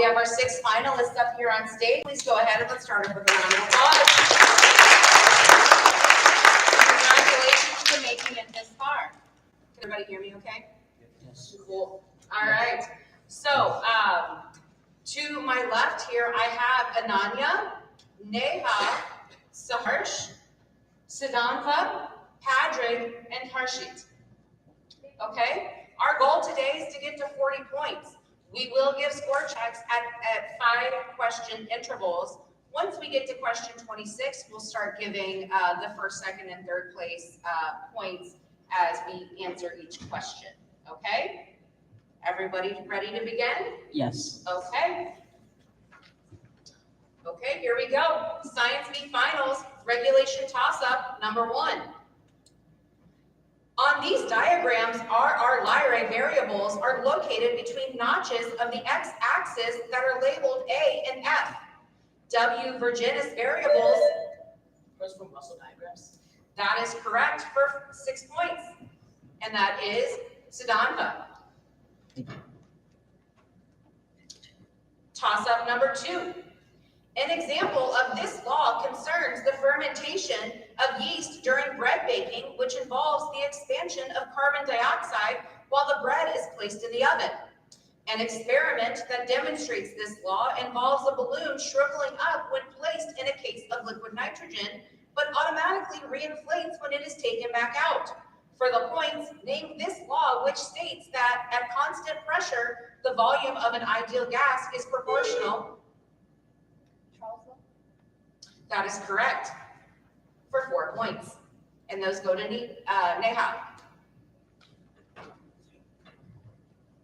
have our 6 finalists up here on stage. Please go ahead and let's start with a round of applause. Congratulations for making it this far. Can everybody hear me okay? Yes. Cool. All right. So, to my left here, I have Ananya, Neha, Saharsh, Siddhanta, Padrig, and Harshit. Okay? Our goal today is to get to 40 points. We will give score checks at 5-question intervals. Once we get to question 26, we'll start giving the first, second, and third place points as we answer each question. Okay? Everybody ready to begin? Yes. Okay. Okay, here we go. Science Week Finals, regulation toss-up, number 1. On these diagrams, our Lyrae variables are located between notches of the x-axis that are labeled A and F. W Virginis variables. Those from muscle diagrams. That is correct for 6 points. And that is Siddhanta. Toss-up number 2. An example of this law concerns the fermentation of yeast during bread baking, which involves the expansion of carbon dioxide while the bread is placed in the oven. An experiment that demonstrates this law involves a balloon shriveling up when placed in a case of liquid nitrogen, but automatically reinflates when it is taken back out. For the points, name this law, which states that at constant pressure, the volume of an ideal gas is proportional. That is correct for 4 points. And those go to Neha.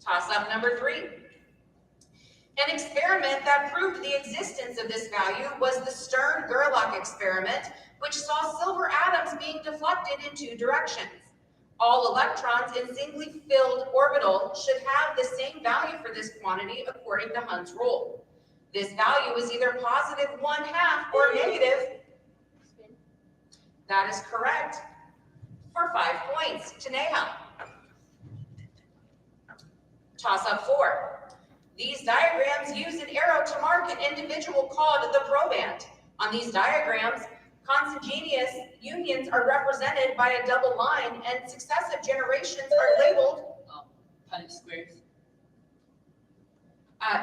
Toss-up number 3. An experiment that proved the existence of this value was the Stern-Gerlach experiment, which saw silver atoms being deflected in 2 directions. All electrons in singly filled orbital should have the same value for this quantity according to Hund's rule. This value is either positive 1/2 or negative. That is correct for 5 points to Neha. Toss-up 4. These diagrams use an arrow to mark an individual called the proband. On these diagrams, consanguineous unions are represented by a double line, and successive generations are labeled Punnett squares.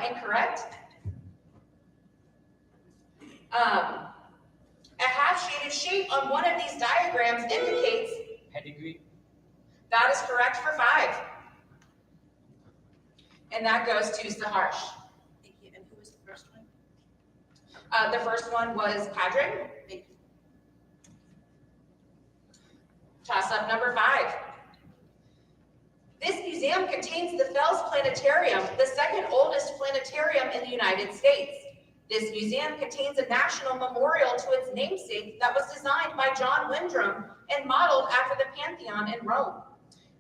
Incorrect. A half-shaded shape on one of these diagrams indicates Pedigree. that is correct for 5. And that goes to Saharsh. Thank you. And who was the first one? The first one was Padrig. Thank you. Toss-up number 5. This museum contains the Fels Planetarium, the second oldest planetarium in the United States. This museum contains a national memorial to its namesake that was designed by John Wyndham and modeled after the Pantheon in Rome.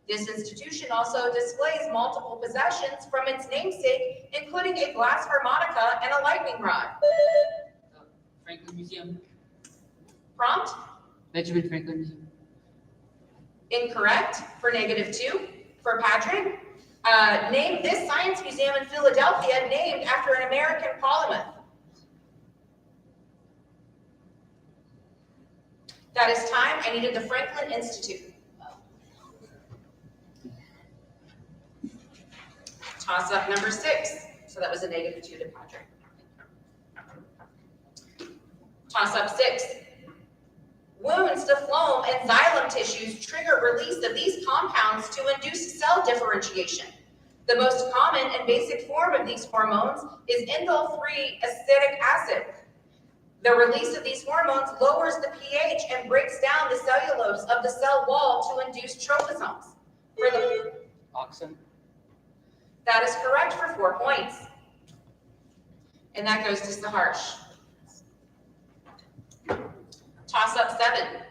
This institution also displays multiple possessions from its namesake, including a glass harmonica and a lightning rod. Franklin Museum. Prompt? Benjamin Franklin Museum. Incorrect for -2. For Patrick, name this science museum in Philadelphia named after an American polymath. That is time. I needed the Franklin Institute. Toss up number 6. So that was a -2 to Patrick. Toss up 6. Wounds to phloem and xylem tissues trigger release of these compounds to induce cell differentiation. The most common and basic form of these hormones is indole-3 acetic acid. The release of these hormones lowers the pH and breaks down the cellulose of the cell wall to induce troposomes. Auxin. That is correct for 4 points. And that goes to Saharsh. Toss up 7.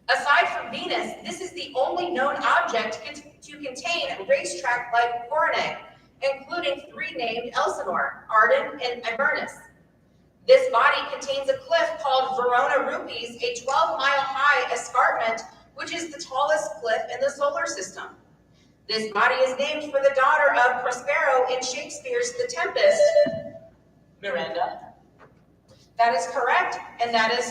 Aside from Venus, this is the only known object to contain racetrack-like coronae, including 3 named Elsinore, Arden, and Avernus. This body contains a cliff called Verona Rupes, a 12-mile-high escarpment, which is the tallest cliff in the solar system. This body is named for the daughter of Prospero in Shakespeare's The Tempest, That is correct, and that is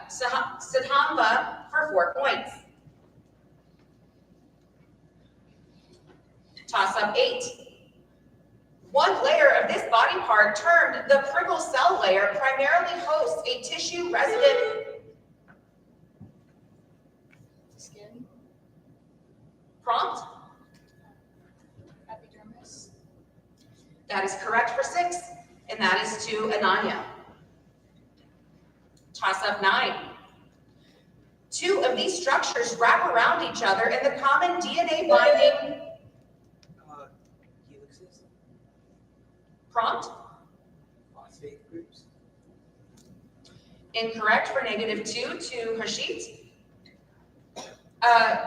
Siddhamba for 4 points. Toss up 8. One layer of this body part, termed the Priggle cell layer, primarily hosts a tissue resident Skin, prompt. epidermis, That is correct for 6, and that is to Ananya. Toss up 9. 2 of these structures wrap around each other in the common DNA binding Helixes, prompt. phosphate groups, Incorrect for -2 to Harshit.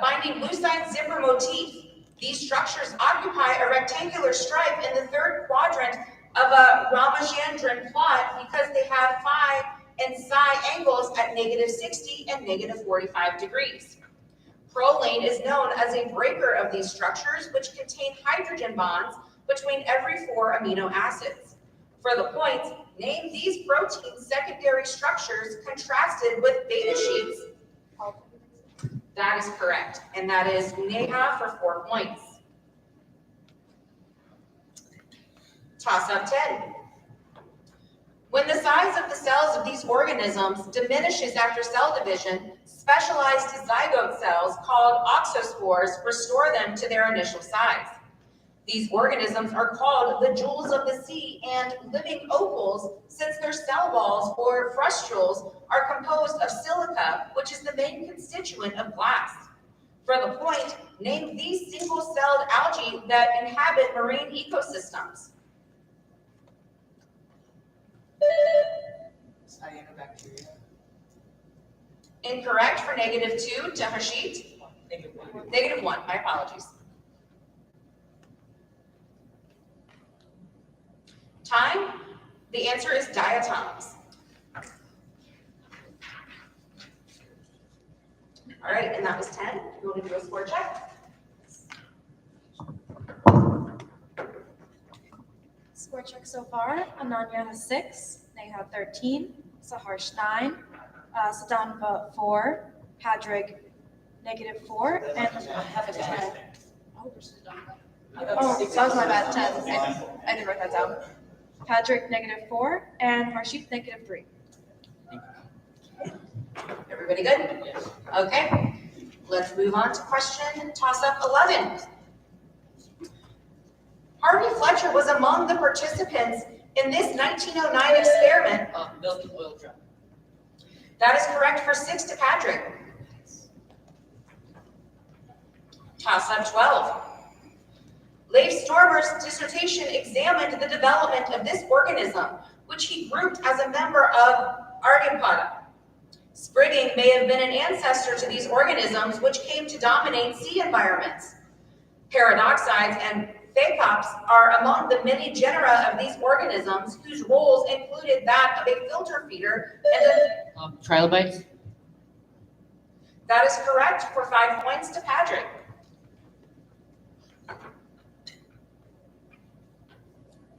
Binding leucine zipper motif. These structures occupy a rectangular stripe in the 3rd quadrant of a Ramachandran plot because they have phi and psi angles at -60 and -45 degrees. Proline is known as a breaker of these structures, which contain hydrogen bonds between every 4 amino acids. For the points, name these protein secondary structures contrasted with beta sheets. That is correct, and that is Neha for 4 points. Toss up 10. When the size of the cells of these organisms diminishes after cell division, specialized zygote cells called oxospores restore them to their initial size. These organisms are called the jewels of the sea and living opals, since their cell walls or frustules are composed of silica, which is the main constituent of glass. For the point, name these single-celled algae that inhabit marine ecosystems. cyanobacteria, Incorrect for -2 to Harshit. -1, -1, my apologies. Time, the answer is diatoms. All right, and that was 10. You want to do a score check? Score check so far, Ananya has 6, Neha 13, Saharsh 9, Siddhanta 4, Padraig -4, and I have a 10. Oh, that was my bad, 10. I didn't write that down. Padraig -4, and Harshit -3. Everybody good? Yes. Okay, let's move on to question toss-up 11. Harvey Fletcher was among the participants in this 1909 experiment. Milk and oil drum. That is correct for 6 to Patrick. Toss-up 12. Leif Stormer's dissertation examined the development of this organism, which he grouped as a member of Arthropoda. Sprigging may have been an ancestor to these organisms, which came to dominate sea environments. Paradoxides and Phacops are among the many genera of these organisms, whose roles included that of a filter feeder and a... Trilobites. That is correct for 5 points to Patrick.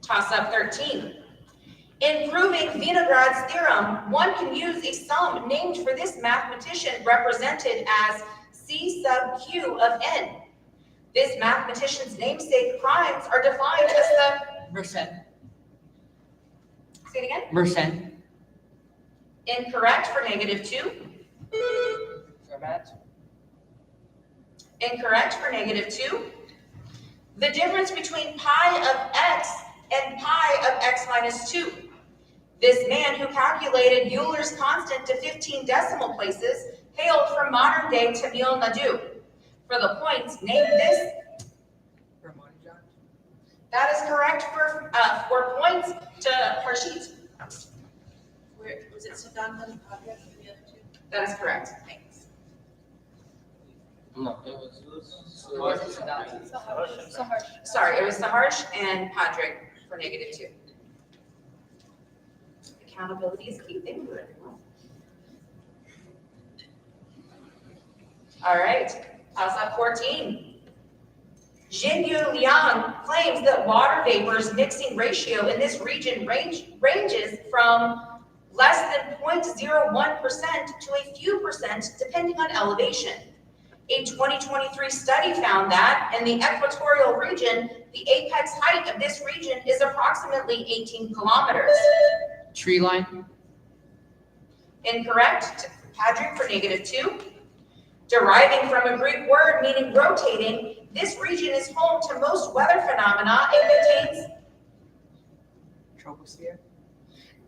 Toss up 13. In proving Vinograd's theorem, one can use a sum named for this mathematician represented as C sub q of n. This mathematician's namesake primes are defined as the... Merced. Say it again. Merced. Incorrect for -2. Sarbat. Incorrect for -2. The difference between pi of x and pi of x minus 2. This man who calculated Euler's constant to 15 decimal places hailed from modern-day Tamil Nadu. For the points, name this. Ramanujan, That is correct for 4 points to Harshit. where, was it Siddhanta and Padraig for the other 2? That is correct. Thanks. No, it was Saharsh. Sorry, it was Saharsh and Patrick for -2. Accountability is key. Thank you, everyone. All right, toss up 14. Jinyu Liang claims that water vapor's mixing ratio in this region ranges from less than 0.01% to a few percent depending on elevation. A 2023 study found that in the equatorial region, the apex height of this region is approximately 18 kilometers. Tree line. Incorrect. Patrick for -2. Deriving from a Greek word meaning rotating, this region is home to most weather phenomena and contains. Troposphere.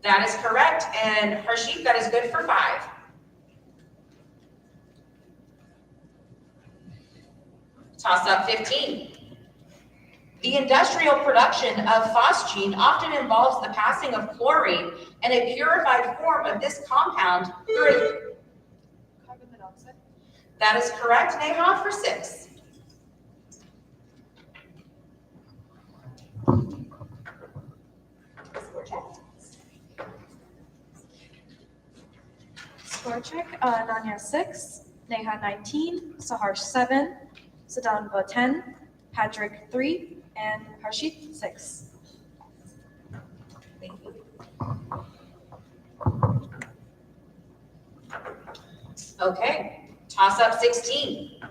That is correct. And Harshit, that is good for 5. Toss up 15. The industrial production of phosgene often involves the passing of chlorine and a purified form of this compound through. Carbon monoxide. That is correct, Neha, for 6. Score check, Ananya 6, Neha 19, Saharsh 7, Siddhanva 10, Patrick 3, and Harshit 6. Thank you. Okay, toss up 16.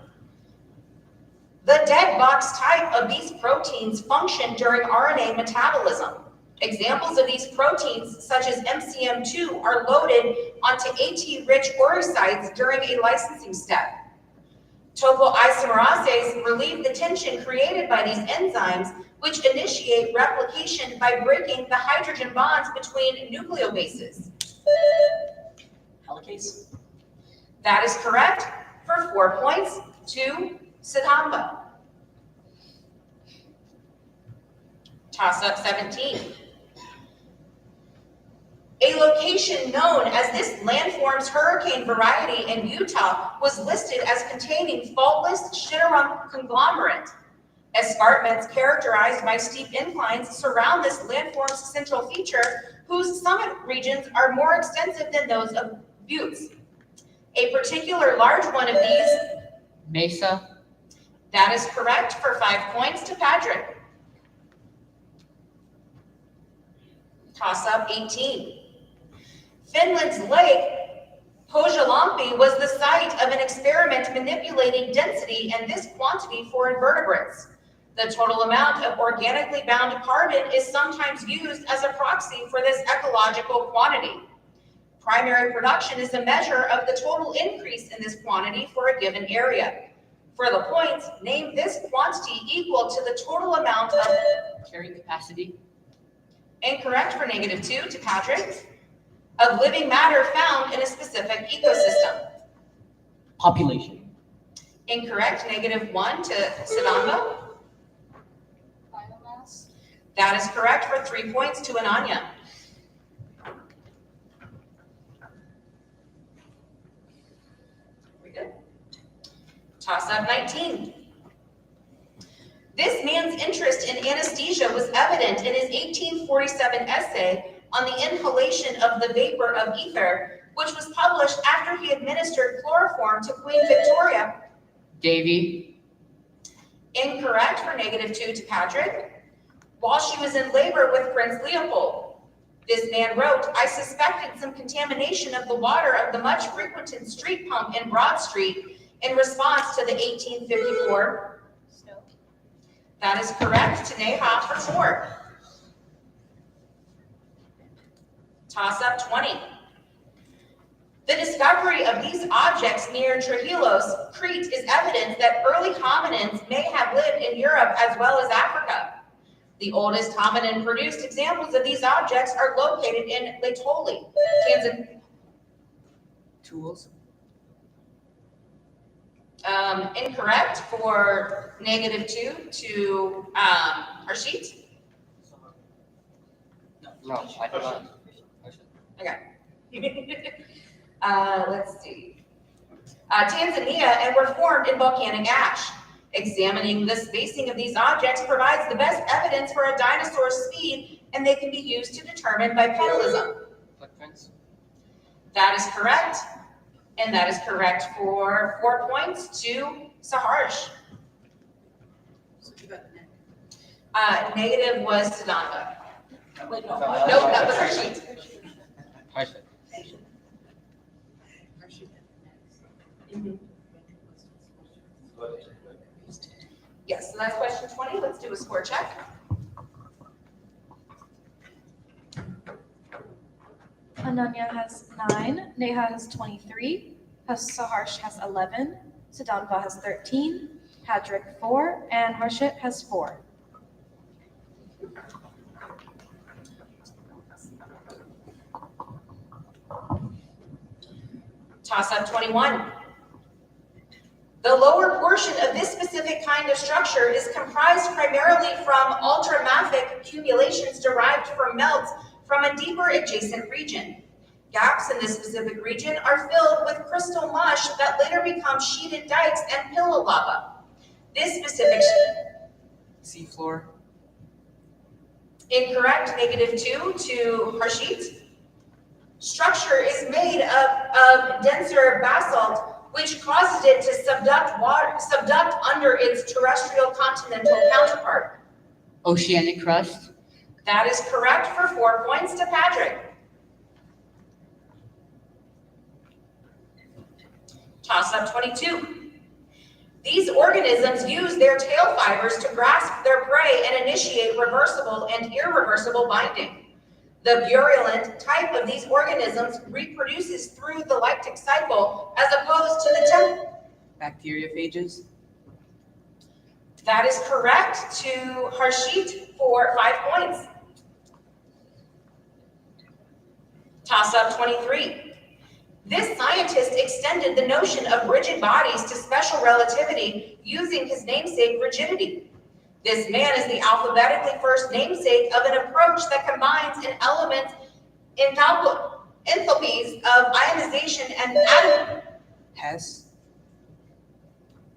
The dead box type of these proteins function during RNA metabolism. Examples of these proteins, such as MCM2, are loaded onto AT-rich oocytes during a licensing step. Topoisomerases relieve the tension created by these enzymes, which initiate replication by breaking the hydrogen bonds between nucleobases. Helicase. That is correct for 4 points to Siddhanva. Toss up 17. A location known as this landform's hurricane variety in Utah was listed as containing faultless Shitterump conglomerate. Escarpments characterized by steep inclines surround this landform's central feature, whose summit regions are more extensive than those of buttes. A particular large one of these. Mesa. That is correct for 5 points to Patrick. Toss up 18. Finland's lake, Pohjolampi, was the site of an experiment manipulating density and this quantity for invertebrates. The total amount of organically bound carbon is sometimes used as a proxy for this ecological quantity. Primary production is a measure of the total increase in this quantity for a given area. For the points, name this quantity equal to the total amount of Carrying capacity. incorrect for -2 to Patrick. Of living matter found in a specific ecosystem. Population. Incorrect, -1 to Siddhanva. Biomass. That is correct for 3 points to Ananya. We good? Toss up 19. This man's interest in anesthesia was evident in his 1847 essay on the inhalation of the vapor of ether, which was published after he administered chloroform to Queen Victoria. Davy. Incorrect for -2 to Patrick. While she was in labor with Prince Leopold. This man wrote, I suspected some contamination of the water of the much frequented street pump in Broad Street in response to the 1854. Snow. That is correct to Neha for 4. Toss up 20. The discovery of these objects near Trujillos, Crete, is evidence that early hominins may have lived in Europe as well as Africa. The oldest hominin-produced examples of these objects are located in Laetoli, Tanzania. Tools. Incorrect for -2 to Harshit. No, I don't know. Let's see. Tanzania, and were formed in volcanic ash. Examining the spacing of these objects provides the best evidence for a dinosaur's speed, and they can be used to determine bipedalism. Footprints. That is correct, and that is correct for 4 points to Saharsh. So you got neck. Negative was Siddhanva. Wait, Nope, that was Harshit. Harshit. that's question 20. Let's do a score check. Ananya has 9, Neha has 23, Saharsh has 11, Siddhanva has 13, Patrick 4, and Harshit has 4. Toss-up 21. The lower portion of this specific kind of structure is comprised primarily from ultramafic accumulations derived from melts from a deeper adjacent region. Gaps in this specific region are filled with crystal mush that later becomes sheeted dikes and pillow lava. This specific Seafloor. incorrect, -2 to Harshit. Structure is made of denser basalt, which causes it to subduct under its terrestrial continental counterpart. Oceanic crust. That is correct for 4 points to Patrick. Toss-up 22. These organisms use their tail fibers to grasp their prey and initiate reversible and irreversible binding. The virulent type of these organisms reproduces through the lactic cycle as opposed to the Bacteriophages. That is correct to Harshit for 5 points. Toss-up 23. This scientist extended the notion of rigid bodies to special relativity using his namesake rigidity. This man is the alphabetically first namesake of an approach that combines an element's enthalpies of ionization and atom. Hess.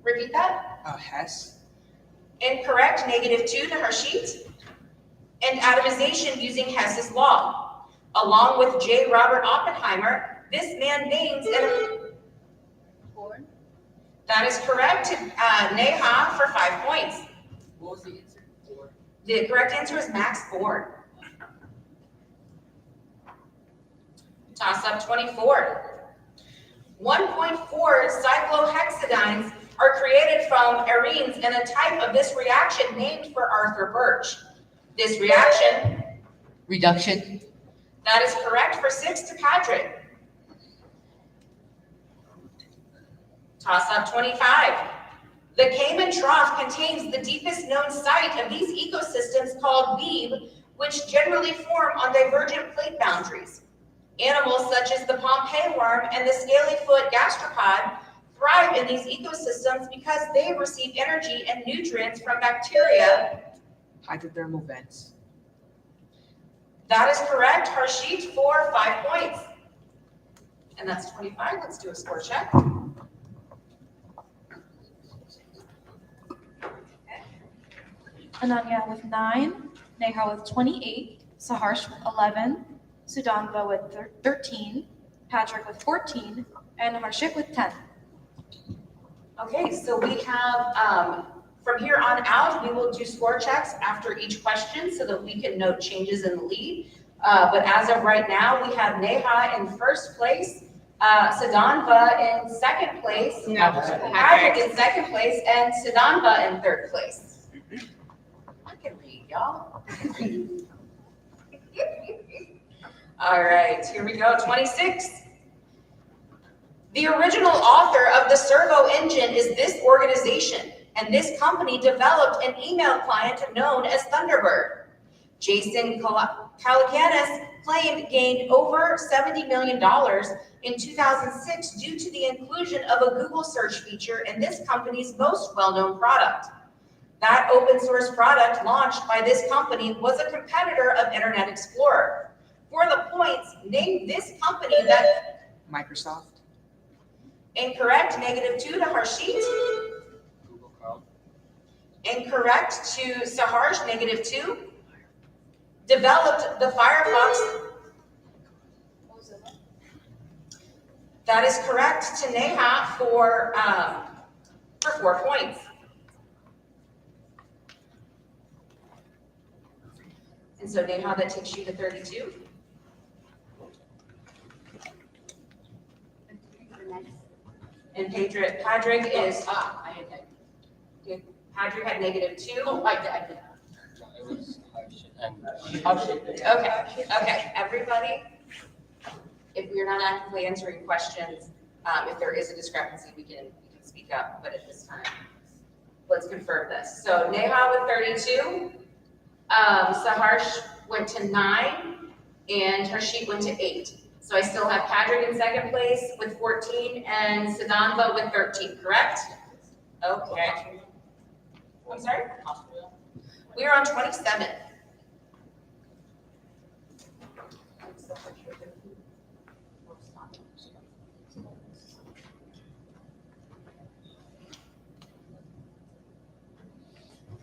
Repeat that. Hess. Incorrect, -2 to Harshit. And atomization using Hess's law. Along with J. Robert Oppenheimer, this man names an... Born. That is correct to Neha for 5 points. What was the answer? The correct answer is Max Born. Toss-up 24. 1.4 cyclohexadines are created from arenes in a type of this reaction named for Arthur Birch. This reaction, Reduction. that is correct for 6 to Patrick. Toss-up 25. The Cayman Trough contains the deepest known site of these ecosystems called Beebe, which generally form on divergent plate boundaries. Animals such as the Pompeii worm and the scaly-foot gastropod thrive in these ecosystems because they receive energy and nutrients from bacteria. Hydrothermal vents. That is correct, Harshit, for 5 points. And that's 25. Let's do a score check. Ananya with 9, Neha with 28, Saharsh with 11, Siddhanva with 13, Patrick with 14, and Harshit with 10. Okay, so we have, from here on out, we will do score checks after each question so that we can note changes in the lead. But as of right now, we have Neha in first place, Siddhanva in second place, Patrick in second place, and Siddhanva in third place. I can read, y'all. All right, here we go, 26. The original author of the servo engine is this organization, and this company developed an email client known as Thunderbird. Jason Calacanis claimed gained over $70 million in 2006 due to the inclusion of a Google search feature in this company's most well-known product. That open source product launched by this company was a competitor of Internet Explorer. For the points, name this company that... Microsoft. Incorrect, -2 to Harshit. Google Chrome. Incorrect to Saharsh, -2. Developed the Firefox. That is correct to Neha for 4 points. And so Neha, that takes you to 32. And Patrick is I had that. Patrick had -2. Oh, I did. No, it was Harsh and Okay, everybody, if we're not actively answering questions, if there is a discrepancy, we can speak up, but at this time, let's confirm this. So Neha with 32, Saharsh went to 9, and Harshit went to 8. So I still have Patrick in second place with 14 and Siddhanva with 13, correct? Okay. I'm sorry? We are on 27.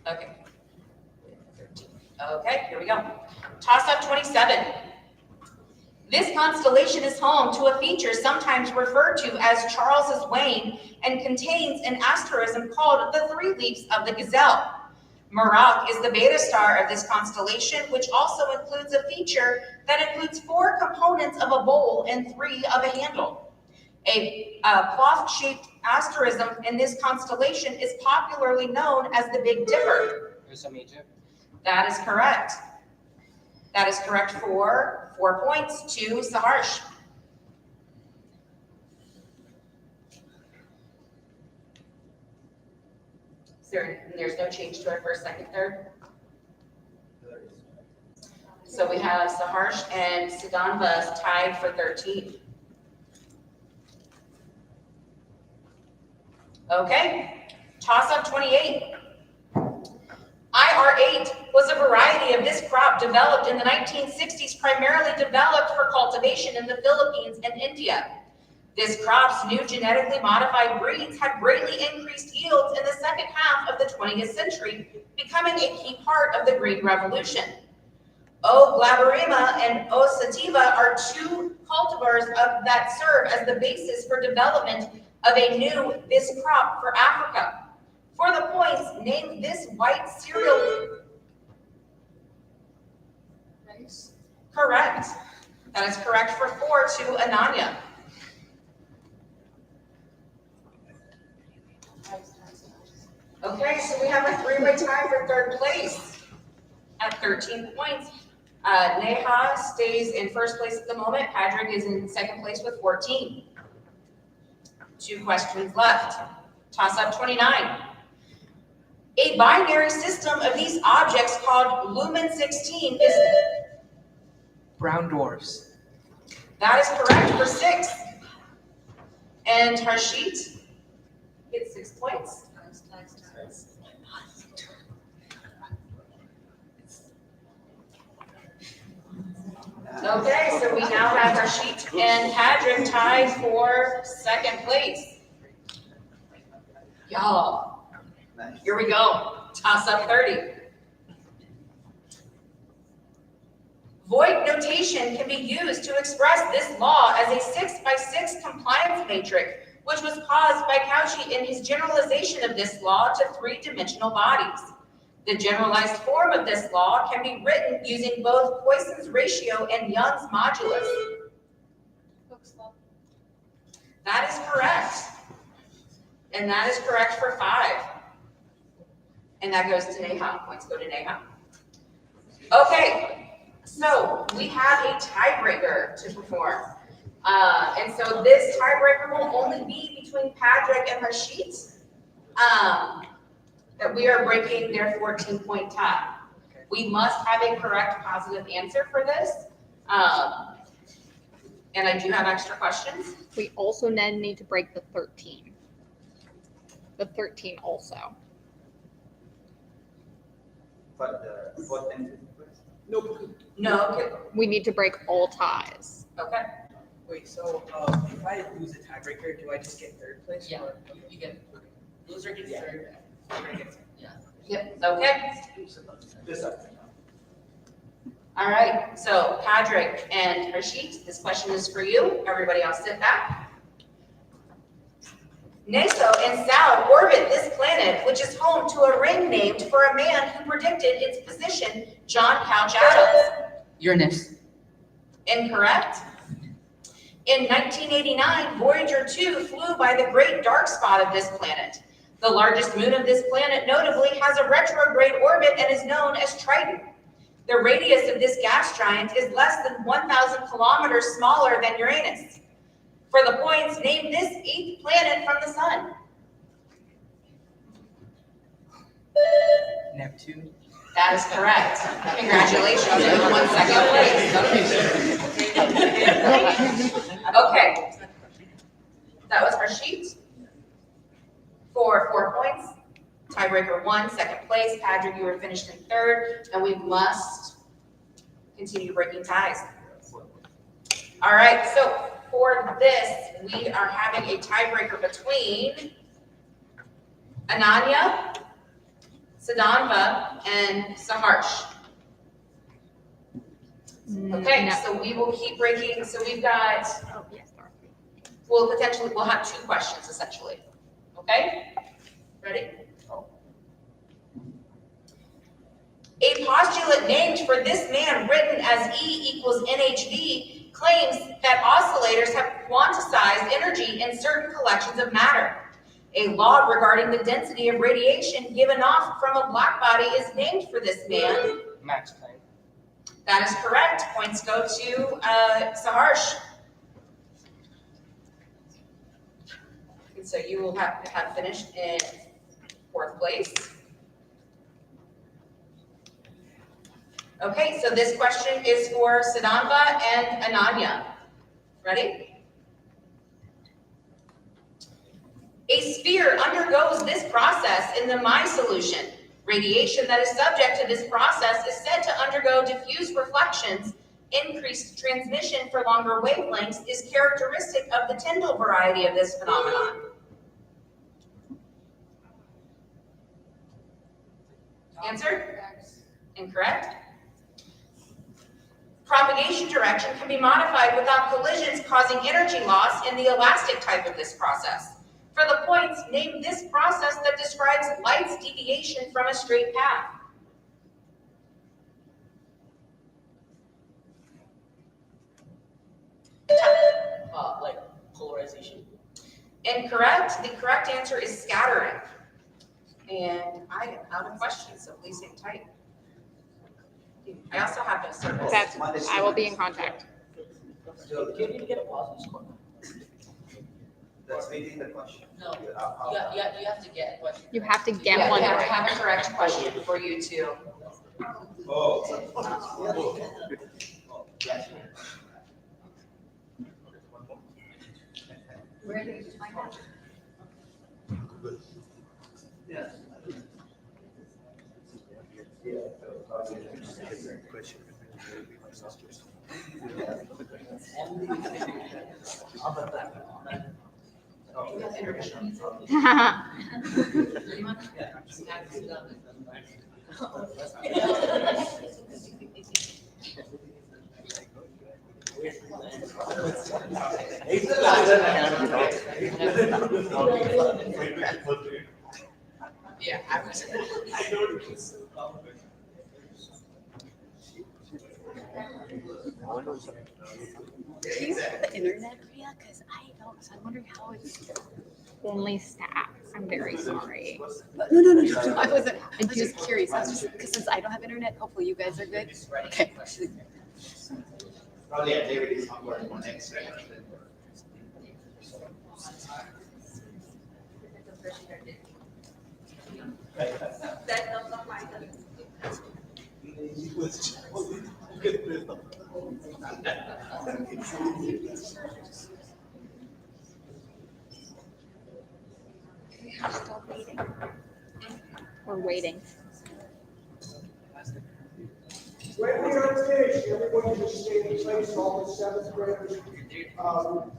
Okay. Okay, here we go. Toss up 27. This constellation is home to a feature sometimes referred to as Charles's Wain and contains an asterism called the 3 leaves of the gazelle. Merak is the beta star of this constellation, which also includes a feature that includes 4 components of a bowl and 3 of a handle. A cloth-shaped asterism in this constellation is popularly known as the Big Dipper. Ursa Major. That is correct. That is correct for 4 points to Saharsh. There's no change to our first, second, third? So we have Saharsh and Siddhanva tied for 13. Okay, toss up 28. IR8 was a variety of this crop developed in the 1960s, primarily developed for cultivation in the Philippines and India. This crop's new genetically modified breeds have greatly increased yields in the second half of the 20th century, becoming a key part of the Green Revolution. O. glaberrima and O. sativa are 2 cultivars that serve as the basis for development of a new this crop for Africa. For the points, name this white cereal. Nice. Correct. That is correct for 4 to Ananya. Okay, so we have a 3-way tie for 3rd place at 13 points. Neha stays in 1st place at the moment. Patrick is in 2nd place with 14. 2 questions left. Toss up 29. A binary system of these objects called lumen 16 is... Brown dwarfs. That is correct for 6. And Harshit gets 6 points. Okay, so we now have Harshit and Patrick tied for 2nd place. Y'all, here we go. Toss up 30. Void notation can be used to express this law as a 6x6 compliance matrix, which was caused by Cauchy in his generalization of this law to 3-dimensional bodies. The generalized form of this law can be written using both Poisson's ratio and Young's modulus. That is correct. And that is correct for 5. And that goes to Neha. Points go to Neha. Okay, so we have a tiebreaker to perform. And so this tiebreaker will only be between Patrick and Harshit. That we are breaking their 14-point tie. We must have a correct positive answer for this. And I do have extra questions. We also then need to break the 13. The 13 also. But the 4th and 5th? Nope. No, okay. We need to break all ties. Okay. Wait, so if I lose a tiebreaker, do I just get 3rd place? Yeah. Or? You get loser gets 3rd. Yeah. Yep. Okay. This up. All right. So Patrick and Harshit, this question is for you. Everybody else sit back. Neso and Saud orbit this planet, which is home to a ring named for a man who predicted its position, John Couch Adams. Uranus. Incorrect. In 1989, Voyager 2 flew by the great dark spot of this planet. The largest moon of this planet notably has a retrograde orbit and is known as Triton. The radius of this gas giant is less than 1,000 kilometers smaller than Uranus. For the points, name this 8th planet from the sun. Neptune. That is correct. Congratulations, everyone, second place. Okay. That was our sheet. For 4 points. Tiebreaker 1, second place. Patrick, you were finished in 3rd, and we must continue breaking ties. All right, so for this, we are having a tiebreaker between Ananya, Siddhanva, and Saharsh. Okay, No. so we will keep breaking. So we've got, Oh, yes, sorry. we'll have 2 questions essentially. Okay, ready? A postulate named for this man, written as E equals NHV, claims that oscillators have quantized energy in certain collections of matter. A law regarding the density of radiation given off from a black body is named for this man. Max Planck. That is correct. Points go to Saharsh. And so you will have finished in 4th place. Okay, so this question is for Siddhanva and Ananya. Ready? A sphere undergoes this process in the Mie solution. Radiation that is subject to this process is said to undergo diffuse reflections. Increased transmission for longer wavelengths is characteristic of the Tyndall variety of this phenomenon. Answer? Incorrect. Propagation direction can be modified without collisions causing energy loss in the elastic type of this process. For the points, name this process that describes light's deviation from a straight path. Like polarization. Incorrect. The correct answer is scattering. And I am out of questions, so please hang tight. I also have no circles. I will be in contact. Do you need to get a positive score? That's reading the question. No. You have to get what. You have to get Yeah, one we have to right. have a correct question for you to. Oh. Yes. Where did you find that? Yeah. Yeah, I was. Do you have the internet, Priya? Because I don't, so I'm wondering how it's. Only staff. I'm very sorry. No. I was just curious. I was just, because since I don't have internet, hopefully you guys are good. Okay. Probably a David is not working on next. Still waiting. We're waiting. When we are finished, everybody just stay in place, all the 7th graders,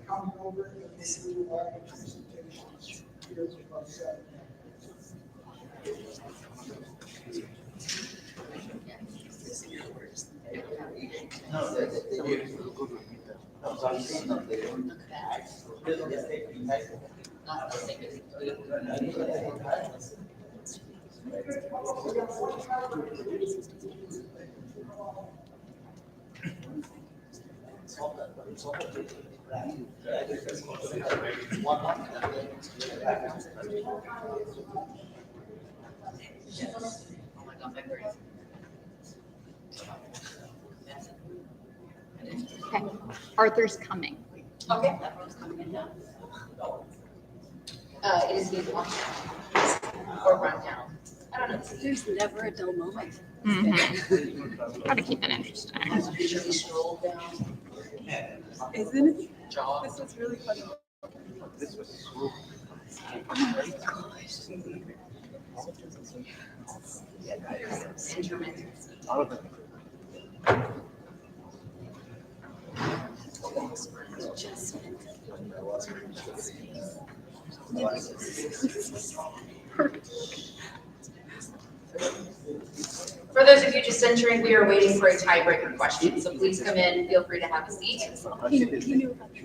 coming over and they do all the presentations. Here's about 7. Oh my God, that crazy. Okay, Arthur's coming. Okay. It is being watched or run down. I don't know. There's never a dull moment. Gotta keep it interesting. Usually scroll down. Isn't it? Jaw. This is really funny. For those of you just entering, we are waiting for a tiebreaker question, so please come in, feel free to have a seat. He knew about the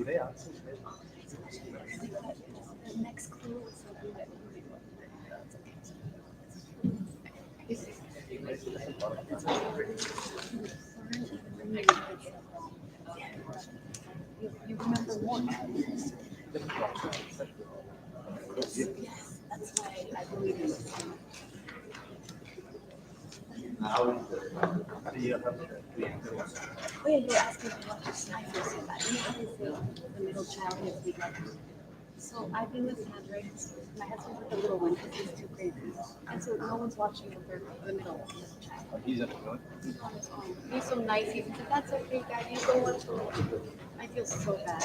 next clue was something that you remember one. Yes, that's why I believe in this. Oh yeah, you were asking me what just I feel so bad. You know how they say the middle child is the like. So I've been with Patrick. My husband's with the little one because he's too crazy, and so no one's watching the middle child. He's on his own. He's so nice. He said, "That's okay, Dad. You go watch the movie." I feel so bad.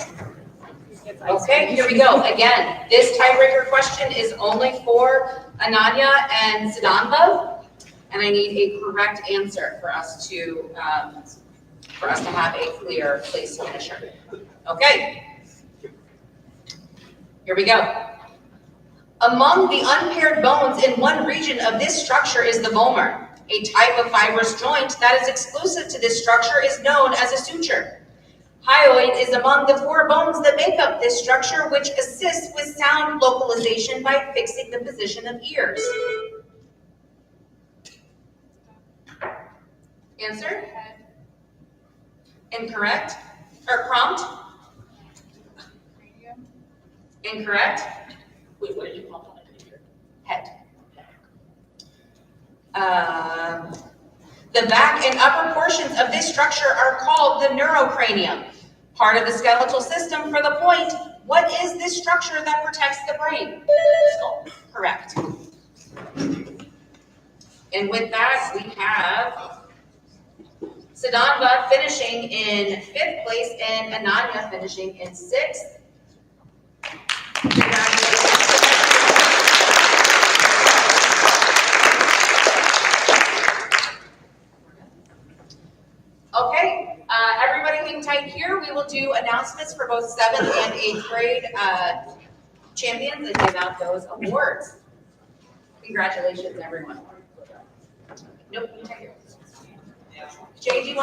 Okay, here we go. Again, this tiebreaker question is only for Ananya and Siddhanta, and I need a correct answer for us to have a clear place finisher. Okay. Here we go. Among the unpaired bones in one region of this structure is the vomer. A type of fibrous joint that is exclusive to this structure is known as a suture. Hyoid is among the 4 bones that make up this structure, which assists with sound localization by fixing the position of ears. Answer? Incorrect. Or prompt? Incorrect. Wait, what did you call it? Head. The back and upper portions of this structure are called the neurocranium, part of the skeletal system for the point. What is this structure that protects the brain? Skull. Correct. And with that, we have Siddhanta finishing in 5th place and Ananya finishing in 6th. Congratulations. Okay, everybody hang tight here. We will do announcements for both 7th and 8th grade champions and give out those awards. Congratulations, everyone. Nope, you take it. Jay, do you want